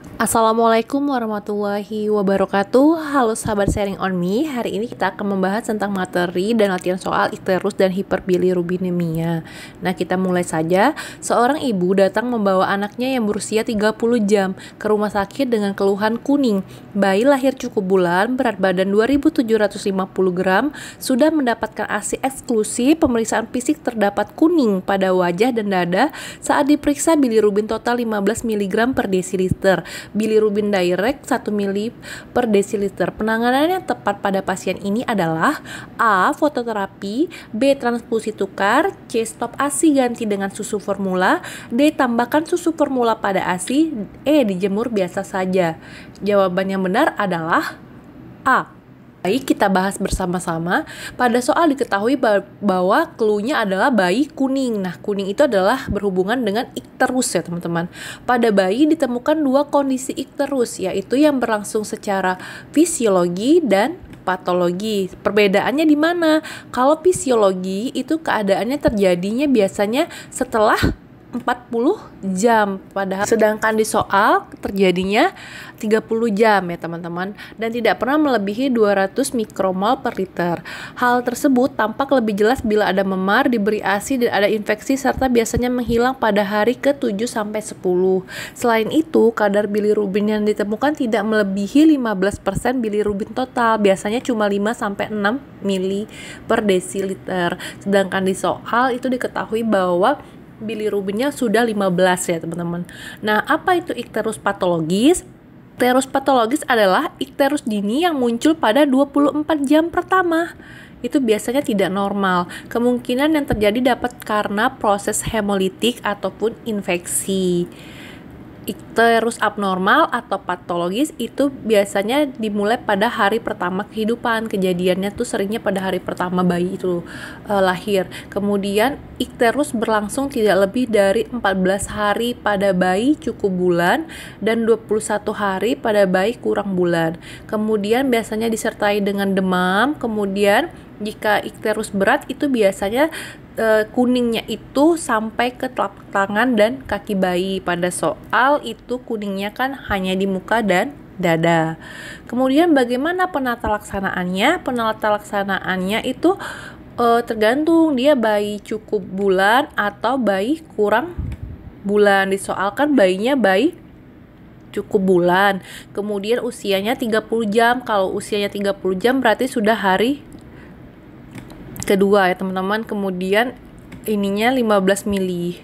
Assalamualaikum warahmatullahi wabarakatuh. Halo sahabat sharing on me. Hari ini kita akan membahas tentang materi dan latihan soal ikterus dan hiperbilirubinemia. Nah, kita mulai saja. Seorang ibu datang membawa anaknya yang berusia 30 jam ke rumah sakit dengan keluhan kuning. Bayi lahir cukup bulan, berat badan 2750 gram, sudah mendapatkan ASI eksklusif, pemeriksaan fisik terdapat kuning pada wajah dan dada. Saat diperiksa bilirubin total 15 mg per desiliter. Bilirubin direct 1 ml per desiliter. Penanganan yang tepat pada pasien ini adalah A. Fototerapi, B. Transfusi tukar, C. Stop ASI ganti dengan susu formula, D. Tambahkan susu formula pada ASI, E. Dijemur biasa saja. Jawaban yang benar adalah A. Baik, kita bahas bersama-sama. Pada soal diketahui bahwa clue-nya adalah bayi kuning. Nah, kuning itu adalah berhubungan dengan ikterus ya teman-teman. Pada bayi ditemukan dua kondisi ikterus, yaitu yang berlangsung secara fisiologi dan patologi. Perbedaannya di mana? Kalau fisiologi itu keadaannya terjadinya biasanya setelah 40 jam, padahal sedangkan di soal terjadinya 30 jam ya teman-teman, dan tidak pernah melebihi 200 mikromol per liter. Hal tersebut tampak lebih jelas bila ada memar, diberi ASI, dan ada infeksi serta biasanya menghilang pada hari ke-7-10. Selain itu, kadar bilirubin yang ditemukan tidak melebihi 15% bilirubin total, biasanya cuma 5-6 mili per desiliter. Sedangkan di soal itu diketahui bahwa bilirubinnya sudah 15 ya teman-teman. Nah, apa itu ikterus patologis? Ikterus patologis adalah ikterus dini yang muncul pada 24 jam pertama. Itu biasanya tidak normal. Kemungkinan yang terjadi dapat karena proses hemolitik ataupun infeksi. Ikterus abnormal atau patologis itu biasanya dimulai pada hari pertama kehidupan. Kejadiannya tuh seringnya pada hari pertama bayi itu lahir. Kemudian ikterus berlangsung tidak lebih dari 14 hari pada bayi cukup bulan dan 21 hari pada bayi kurang bulan. Kemudian biasanya disertai dengan demam. Kemudian jika ikterus berat itu biasanya kuningnya itu sampai ke telapak tangan dan kaki bayi. Pada soal itu kuningnya kan hanya di muka dan dada. Kemudian bagaimana penata laksanaannya? Penata laksanaannya itu tergantung dia bayi cukup bulan atau bayi kurang bulan. Disoalkan bayinya bayi cukup bulan, kemudian usianya 30 jam. Kalau usianya 30 jam berarti sudah hari kedua ya teman-teman. Kemudian ininya 15 mili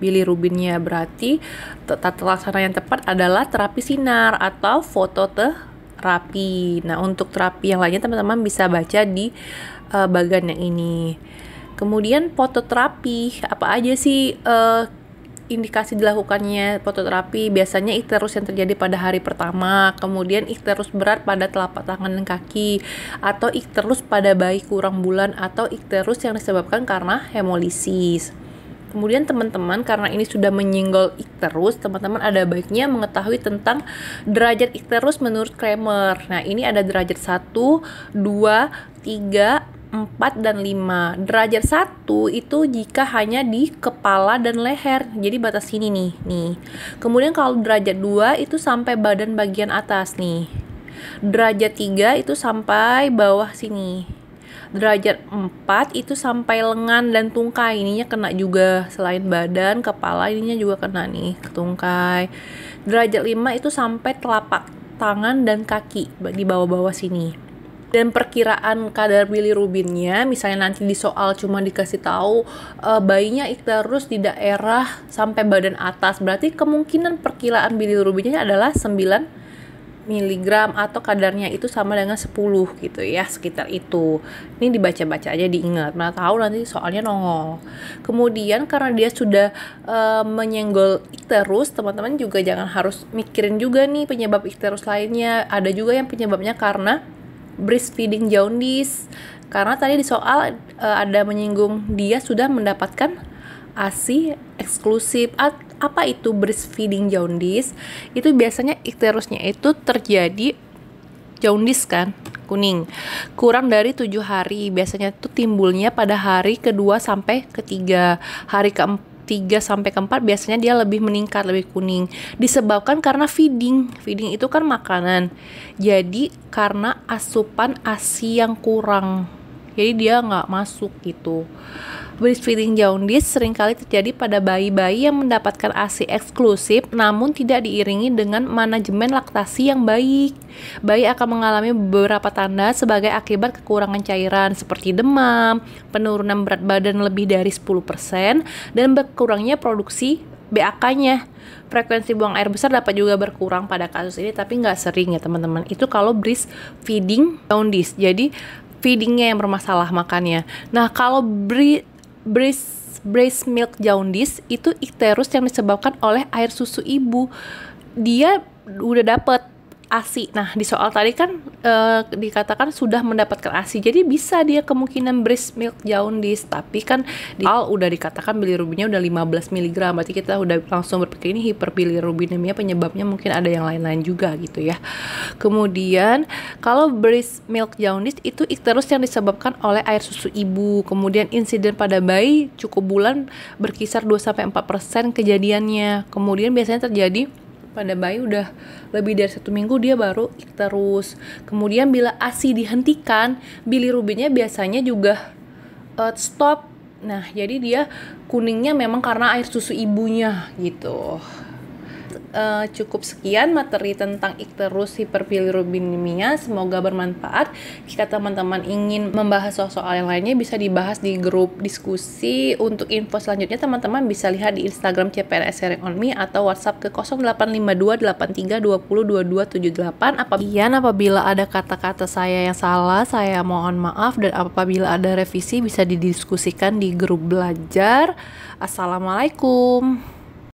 bilirubinnya, berarti tata laksana yang tepat adalah terapi sinar atau fototerapi. Nah, untuk terapi yang lainnya teman-teman bisa baca di bagian yang ini. Kemudian fototerapi, apa aja sih indikasi dilakukannya fototerapi? Biasanya ikterus yang terjadi pada hari pertama, kemudian ikterus berat pada telapak tangan dan kaki, atau ikterus pada bayi kurang bulan, atau ikterus yang disebabkan karena hemolisis. Kemudian teman-teman, karena ini sudah menyinggol ikterus, teman-teman ada baiknya mengetahui tentang derajat ikterus menurut Kramer. Nah, ini ada derajat 1, 2, 3, 4 dan 5. Derajat 1 itu jika hanya di kepala dan leher. Jadi batas sini nih. Kemudian kalau derajat 2 itu sampai badan bagian atas nih. Derajat 3 itu sampai bawah sini. Derajat 4 itu sampai lengan dan tungkai. Ininya kena juga, selain badan, kepala ininya juga kena nih, ke tungkai. Derajat 5 itu sampai telapak tangan dan kaki di bawah-bawah sini. Dan perkiraan kadar bilirubinnya, misalnya nanti di soal cuma dikasih tahu bayinya ikterus di daerah sampai badan atas, berarti kemungkinan perkiraan bilirubinnya adalah 9 mg atau kadarnya itu sama dengan 10 gitu ya, sekitar itu. Ini dibaca-baca aja, diingat, mana tahu nanti soalnya nongol. Kemudian karena dia sudah menyenggol ikterus, teman-teman juga jangan harus mikirin juga nih penyebab ikterus lainnya. Ada juga yang penyebabnya karena breastfeeding jaundice, karena tadi di soal ada menyinggung dia sudah mendapatkan ASI eksklusif. Apa itu breastfeeding jaundice? Itu biasanya ikterusnya itu terjadi jaundice kan, kuning, kurang dari 7 hari. Biasanya itu timbulnya pada hari kedua sampai ketiga. Hari keempat 3 sampai ke 4 biasanya dia lebih meningkat, lebih kuning. Disebabkan karena feeding. Feeding itu kan makanan. Jadi karena asupan ASI yang kurang. Jadi dia nggak masuk gitu. Breastfeeding jaundice seringkali terjadi pada bayi-bayi yang mendapatkan ASI eksklusif namun tidak diiringi dengan manajemen laktasi yang baik. Bayi akan mengalami beberapa tanda sebagai akibat kekurangan cairan seperti demam, penurunan berat badan lebih dari 10%, dan berkurangnya produksi BAK-nya. Frekuensi buang air besar dapat juga berkurang pada kasus ini, tapi nggak sering ya teman-teman. Itu kalau breastfeeding jaundice. Jadi feedingnya yang bermasalah makannya. Nah, kalau breast milk jaundice itu ikterus yang disebabkan oleh air susu ibu. Dia udah dapet ASI. Nah, di soal tadi kan dikatakan sudah mendapatkan ASI. Jadi bisa dia kemungkinan breast milk jaundice. Tapi kan di awal udah dikatakan bilirubinnya udah 15 mg. Berarti kita udah langsung berpikir ini hiperbilirubinemia, penyebabnya mungkin ada yang lain-lain juga gitu ya. Kemudian kalau breast milk jaundice itu ikterus yang disebabkan oleh air susu ibu. Kemudian insiden pada bayi cukup bulan berkisar 2-4% kejadiannya. Kemudian biasanya terjadi pada bayi udah lebih dari 1 minggu dia baru ikterus. Kemudian bila ASI dihentikan, bilirubinnya biasanya juga stop. Nah, jadi dia kuningnya memang karena air susu ibunya gitu. Cukup sekian materi tentang ikterus hiperbilirubinemia. Semoga bermanfaat. Jika teman-teman ingin membahas soal-soal yang lainnya bisa dibahas di grup diskusi. Untuk info selanjutnya teman-teman bisa lihat di Instagram CPNS Sharing on Me atau WhatsApp ke 085283202278. Apabila ada kata-kata saya yang salah, saya mohon maaf, dan apabila ada revisi bisa didiskusikan di grup belajar. Assalamualaikum.